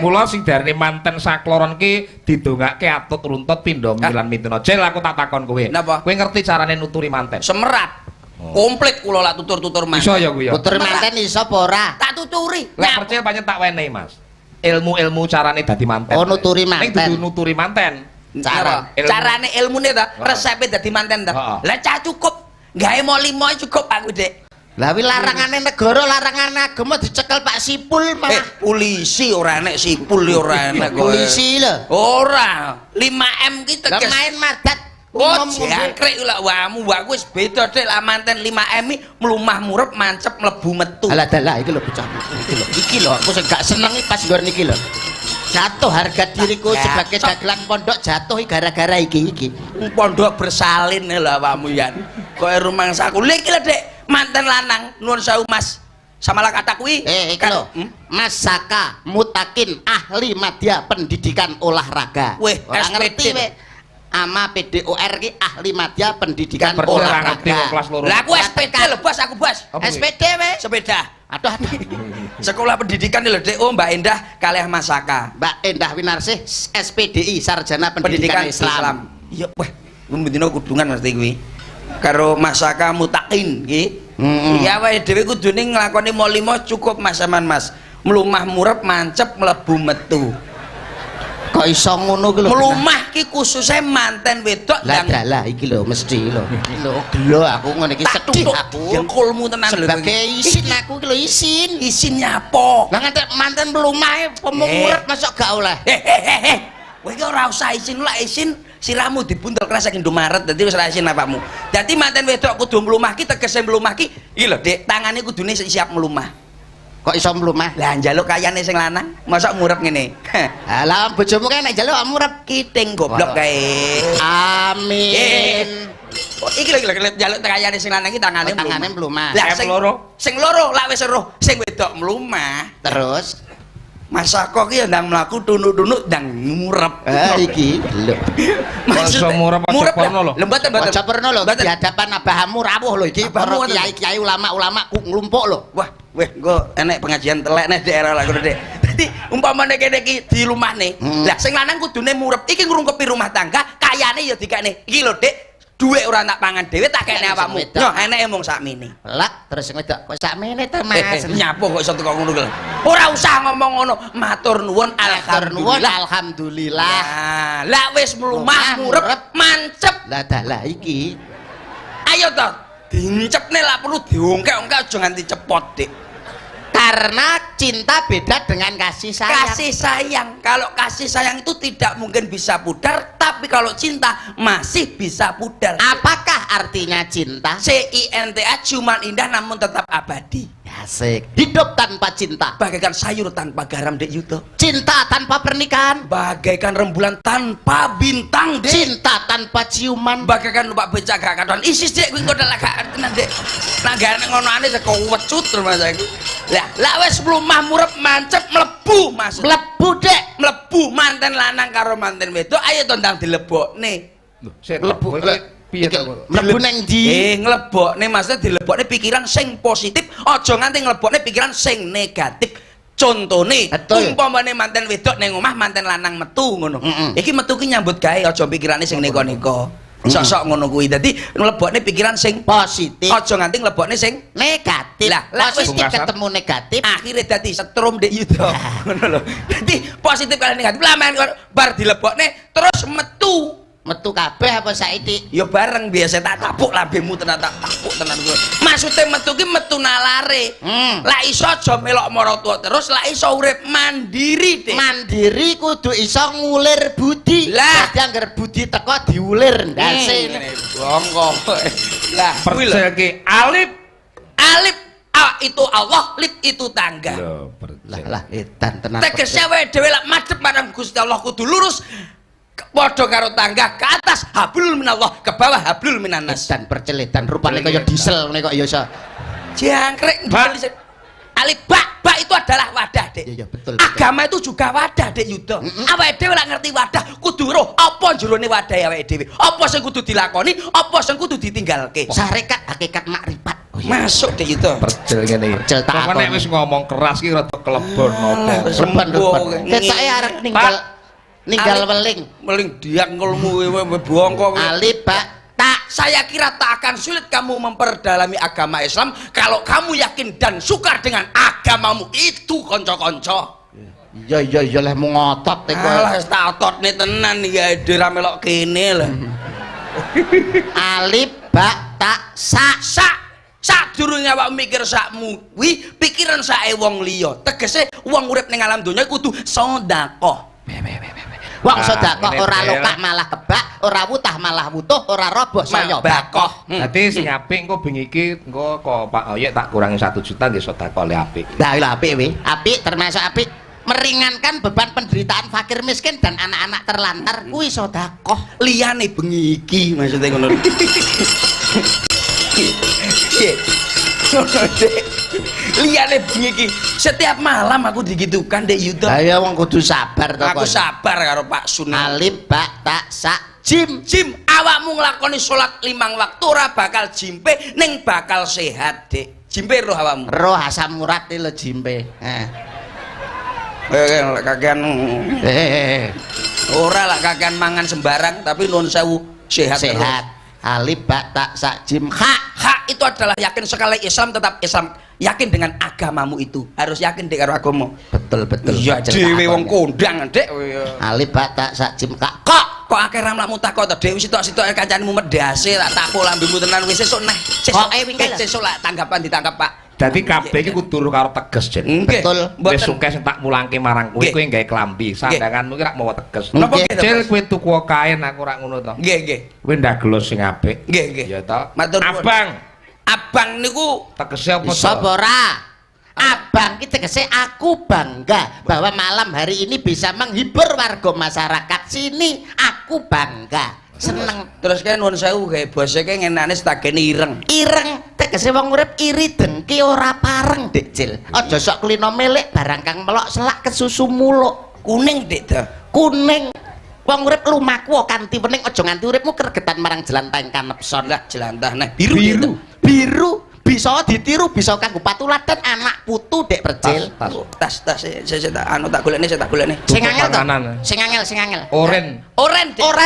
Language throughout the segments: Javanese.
Mula sing darane manten sakloron ki didongake atut runtut pindha milan mituna. Jel aku tak takon kowe. Kowe ngerti carane nuturi manten? Semerat. Komplit kula lak tutur-tutur manten. Iso ya kuwi ya. Tutur manten iso apa ora? Tak tuturi. Lek percaya pancen tak wenehi, Mas. Ilmu-ilmu carane dadi manten. Oh, nuturi manten. Ning dudu nuturi manten. Carane ilmune ta, resepe dadi manten ta. Lah cah cukup gawe mo 5 cukup aku, Dik. Lah wi larangane negara, larangane agama dicekel Pak Sipul malah. Polisi ora enek sipul ya ora enek kok. Polisi lho. Ora. 5M ki teges. Main madat. Oh, jangkrik lak wamu, aku wis beda Dik, lah manten 5M iki mlumah murep mancep mlebu metu. Alah dalah iki lho bocah. Iki lho. Iki lho aku sing gak seneng pas nggon iki lho. Jatuh harga diriku sebagai dagelan pondok jatuh gara-gara iki. Pondok bersalin lho awakmu yan. Koe rumangsaku. Lha iki lho Dik, manten lanang nuwun sewu Mas. Samalah kata kuwi. Iki lho. Mas Saka Mutakin ahli madya pendidikan olahraga. Weh, ora ngerti we. Ama PDOR ki ahli madya pendidikan olahraga. Lah aku SPD lho Bos, aku Bos. SPD we. Sepeda. Aduh. Sekolah pendidikan lho Dik. Oh Mbak Endah kalih Mas Saka. Mbak Endah Winarsih SPDI Sarjana Pendidikan Islam. Iya, wah, mendino kudungan mesti kuwi. Karo Mas Saka Mutakin iki. Iya wae dhewe kudune nglakoni mo 5 cukup Mas sampean Mas. Mlumah murep mancep mlebu metu. Kok iso ngono ki lho. Mlumah ki khususe manten wedok lah dalah iki lho mesti lho. Iki lho gelo aku ngene iki sedih aku. Dengkulmu tenan lho. Sebagai isin aku ki lho isin. Isin nyapo? Lah ngantek manten mlumahe pemurut masuk gak oleh. Kowe iki ora usah isin lah isin sirahmu dibuntel kresek Indomaret dadi wis ra isin awakmu. Dadi manten wedok kudu mlumah ki tegese mlumah ki iki lho Dik, tangane kudune siap mlumah. Kok iso mlumah? Lah njaluk kayane sing lanang, mosok murep ngene. Lah bojomu kan nek njaluk murep kiting goblok kae. Amin. Iki lho njaluk kayane sing lanang iki tangane mlumah. Lah sing loro lak wis weruh, sing wedok mlumah. Terus Masako ki ndang mlaku tunuk-tunuk ndang murep. Iki lho. Masa murep aja porno lho. Lho mboten. Aja porno lho di hadapan abahamu rawuh lho iki para kiai-kiai ulama-ulama nglumpuk lho. Wah, weh engko enek pengajian telek nek daerah lak Dik. Dadi umpamane kene iki di rumahne. Lah sing lanang kudune murep. Iki ngrungkepi rumah tangga, kayane ya dikene. Iki lho Dik. Duit ora tak pangan dhewe tak kene awakmu. Yo eneke mung sakmene. Lah terus sing wedok kok sakmene ta Mas? Nyapo kok iso teko ngono kuwi. Ora usah ngomong ngono. Matur nuwun alhamdulillah. Lah wis mlumah murep mancep. Lah dalah iki. Ayo to. Dincepne lah perlu diongkek-ongkek aja nganti cepot, Dik. Karena cinta beda dengan kasih sayang. Kasih sayang. Kalau kasih sayang itu tidak mungkin bisa pudar, tapi kalau cinta masih bisa pudar. Apakah artinya cinta? CINTA cuman indah namun tetap abadi. Asik. Hidup tanpa cinta bagaikan sayur tanpa garam, Dek Yuto. Cinta tanpa pernikahan bagaikan rembulan tanpa bintang, Dek. Cinta tanpa ciuman bagaikan numpak becak gak katon isis, Dek. Kuwi kok lak gak tenan, Dek. Nah gane ngonoane saka wecut terus aku. Lah wis mlumah murep mancep mlebu, Mas. Mlebu, Dek. Mlebu manten lanang karo manten wedok, ayo to ndang dilebokne. Lho, sik mlebu piye to? Mlebu nang ndi? Nglebokne maksudnya dilebokne pikiran sing positif, aja nganti nglebokne pikiran sing negatif. Contone, umpamane manten wedok ning omah, manten lanang metu ngono. Iki metu ki nyambut gawe, aja pikirane sing neko-neko. Sok-sok ngono kuwi. Dadi nglebokne pikiran sing positif. Aja nganti nglebokne sing negatif. Lah, positif ketemu negatif, akhire dadi setrum, Dek Yudo. Ngono lho. Dadi positif kali negatif. Lah men bar dilebokne terus metu. Metu kabeh apa saiki? Ya bareng biasa tak tapuk lambemu tenan tak tapuk tenan kuwi. Maksude metu ki metu nalare. Lah iso aja melok maratuwa terus, lah iso urip mandiri, Dik. Mandiri kudu iso ngulir budi. Lah angger budi teko diulir ndase. Bongko. Lah kuwi lho. Percaya alif itu Allah, lip itu tangga. Lah edan tenan. Tegese wae dhewe lak madhep marang Gusti Allah kudu lurus. Padha karo tangga ke atas hablul minallah, ke bawah hablul minannas. Dan perceletan rupane kaya diesel ngene kok ya iso. Jangkrik alif bak itu adalah wadah, Dek. Iya betul. Agama itu juga wadah, Dek Yudo. Awake dhewe lak ngerti wadah, kudu roh apa jerone wadah awake dhewe. Apa sing kudu dilakoni, apa sing kudu ditinggalke. Sarekat hakikat makrifat. Masuk dek itu. Percil ngene. Percil tak Kok nek wis ngomong keras ki rada kelebon apa. Reban. Ketoke arek ninggal Weling diangkulmu bongko. Ali Pak tak. Saya kira tak akan sulit kamu memperdalami agama Islam kalau kamu yakin dan sukar dengan agamamu itu konco-konco. Iya lah mau ngotot teh kok. Alah tak ototne tenan ya ide melok kene lah. Ali Pak tak sak durunge awak mikir sakmu kuwi pikiran sae wong liya. Tegese wong urip ning alam donya kudu sedekah. Wong sedekah ora lokak malah kebak, ora wutah malah wutuh, ora roboh saya bakoh. Dadi sing apik engko bengi iki engko kok Pak Oyek tak kurangi 1 juta nggih sedekah le apik. Lah lha apik we. Apik termasuk apik meringankan beban penderitaan fakir miskin dan anak-anak terlantar kuwi sedekah. Liyane bengi iki maksudnya ngono. Liyane bengi iki setiap malam aku digitukan Dek Yuda. Lah ya wong kudu sabar to. Aku sabar karo Pak Sun. Alim Pak tak sak Jim awakmu nglakoni salat 5 waktu ora bakal jimpe ning bakal sehat Dek. Jimpe roh awakmu. Roh asam urat iki lho jimpe. Kakean ora lah kakean mangan sembarang tapi nuwun sewu sehat. Ali Pak tak sak jim hak itu adalah yakin sekali Islam tetap Islam, yakin dengan agamamu itu harus yakin dek karo agama. Betul iya dhewe wong kondang Dek. Ali Pak tak sak jim kok akeh ramlakmu takok to Dek, sitok-sitok kancanmu medhase tak tapo lambemu tenan wis sesuk neh sesuk lak tanggapan ditangkap Pak. Dadi kabeh iki kudu karo teges, Jen. Betul. Wis sukses tak mulangke marang kowe gawe klambi. Sandanganmu ki rak mawa teges. Napa Cil kowe tuku kain aku rak ngono to. Nggih. Kowe ndaglos sing apik. Nggih. Ya to. Abang niku tegese apa? Sapa ora? Abang ki tegese aku bangga bahwa malam hari ini bisa menghibur warga masyarakat sini. Aku bangga. Seneng. Terus kan nuwun sewu gawe bose ki ngenane stagene ireng. Tegese wong urip iri dengki ora pareng Dik Cil. Aja sok klino milik barang kang melok selak kesusu muluk. Kuning Dik ta. Kuning. Wong urip lumaku kanthi wening aja nganti uripmu kregetan marang jelantah ingkang nepson. Lah jelantah neh biru. Bisa ditiru, bisa kanggo patuladan anak putu Dek Percil. Tas saya tak golekne Sing angel. Oren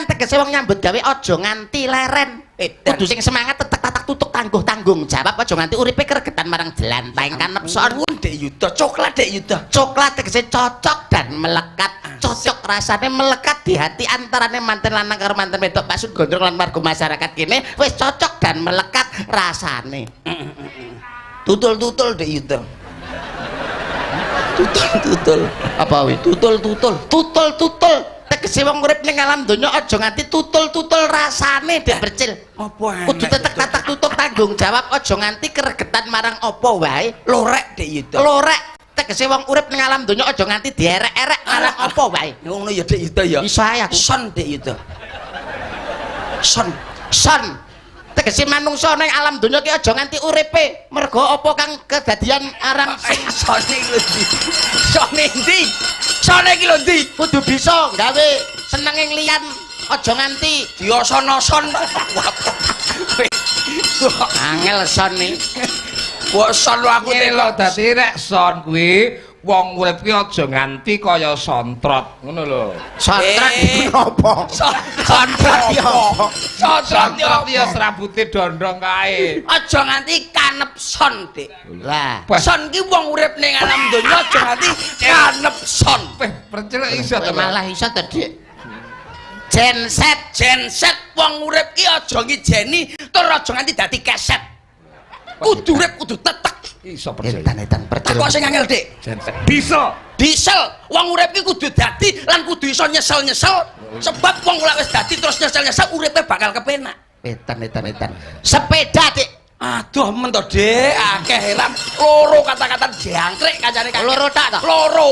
tegese wong nyambut gawe aja nganti leren. Kudu sing semangat tetek-tetek tutuk tanggung jawab aja nganti uripe kregetan marang jelantah ingkang nepson. Dek Yuda, coklat Dek Yuda. Coklat tegese cocok dan melekat. Cocok rasane melekat di hati antarane manten lanang karo manten wedok Pak Sun Gondrong lan warga masyarakat kene wis cocok dan melekat rasane. Tutul Dek Yuda. Tutul. Apa wi? Tutul. Tegese wong urip ning alam donya aja nganti tutul rasane Dek Percil. Apa? Kudu tetek-tetek tutuk tanggung jawab aja nganti keregetan marang apa wae. Lorek Dek Yuda. Lorek. Tegese wong urip ning alam donya aja nganti dierek-erek marang apa wae. Ngono ya Dek Yuda ya. Iso ae aku. Son Dek Yuda. Son. Tegese manungsa ning alam donya ki aja nganti uripe mergo apa kang kedadian arang sing sone ndi? Sone iki lho ndi? Kudu bisa gawe senenging liyan aja nganti dioson-oson. Angel son iki. Kok son aku lho dadi nek son kuwi wong urip ki aja nganti kaya sontrot ngono lho. Sontrot opo? Sontrot ya serabute dondong kae. Aja nganti kanep son, Dik. Lah, son ki wong urip ning alam donya aja nganti kanep son. Percil iso to. Malah iso to, Dik. Genset wong urip ki aja ngijeni tur aja nganti dadi keset. Kudu urip kudu tetek. Iso percil. Edan percil. Kok sing angel, Dik? Bisa. Diesel. Wong urip ki kudu dadi lan kudu iso nyesel-nyesel. Sebab wong lek wis dadi terus nyesel-nyesel uripe bakal kepenak. Edan. Sepeda, Dik. Aduh men to, Dik. Akeh heran. Loro kata-kata jangkrik kancane kakek. Loro tak to? Loro.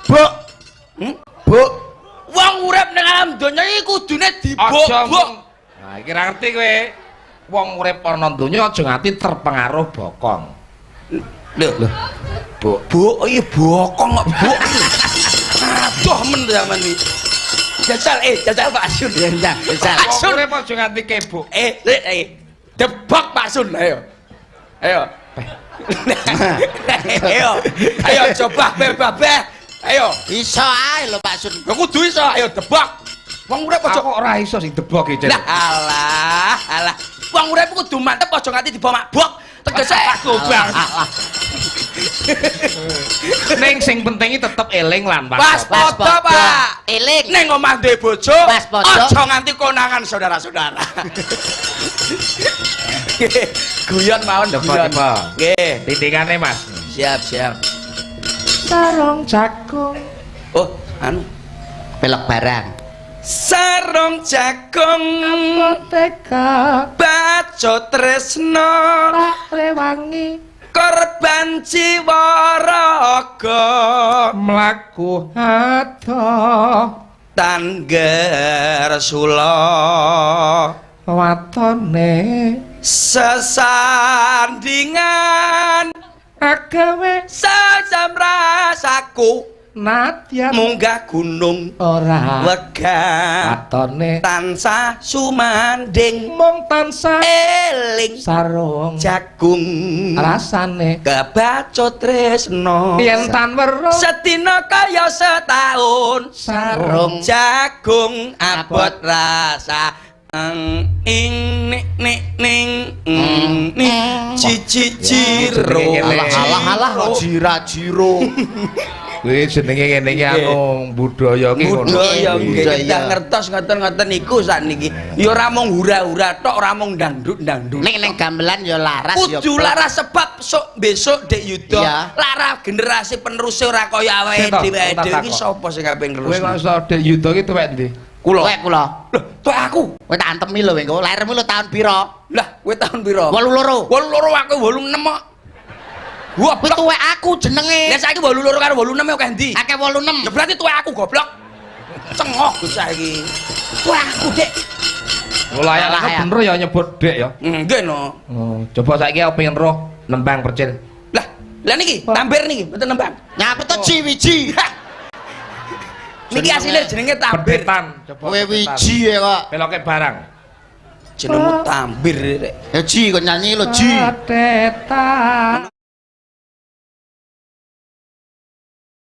Buk. Buk. Wong urip ning alam donya iki kudune dibok-bok. Nah, iki ra ngerti kowe. Wong urip ana donya aja nganti terpengaruh bokong. Lho. Buk iki bokong kok buk. Aduh men zaman iki. Jajal Pak Sun. Jajal. Wong urip aja nganti kebuk. Debak Pak Sun ayo. Ayo. Ayo coba babeh. Ayo. Iso ae lho Pak Sun. Ya kudu iso. Ayo debak. Wong urip aja kok ora iso sing debok iki. Lah alah. Wong urip kudu mantep aja nganti dibawa mabok. Tegese gobang. Ning sing penting tetep eling lan waspada, Pak. Eling. Ning omah duwe bojo, aja nganti konangan saudara-saudara. Guyon mawon guyon. Nggih, titikane Mas. Siap. Sarung jagung. Oh, anu pelok barang. Sarung jagung apoteka bacot tresno rewangi korban jiwa raga mlaku ado tangger sula watone sesandingan agawe sesam rasaku nadyan munggah gunung ora lega watone tansah sumanding mung tansah eling sarung jagung rasane kebacut tresno yen tan weruh sedina kaya setahun sarung jagung abot rasa ing ning cici ciro alah jira-jiro kuwi jenenge ngene iki anu budaya ki ngono budaya nggih kita ngertos ngoten-ngoten niku sakniki ya ora mung hura-hura tok ora mung dangdut ning gamelan ya laras ya kudu laras sebab sok besok Dek Yuda laras generasi penerus ora kaya awake dhewe iki sapa sing kaping terus kowe kok iso Dek Yuda ki tuwek ndi kula lho tuwek aku kowe tak antemi lho kowe lairmu lho tahun pira lah kowe tahun pira 82 aku 86 kok wah tuwek aku jenenge lah saiki 82 karo 86 akeh ndi akeh 86 ya berarti tuwek aku goblok cengok Gus saiki tuwek aku Dek layak bener ya nyebut Dek ya nggih no coba saiki aku pengen roh nembang percil lah niki tampir niki mboten nembang nyapa to wiji niki asline jenenge tampir kowe wiji kok peloke barang jenengmu tampir rek ya ji kok nyanyi lho ji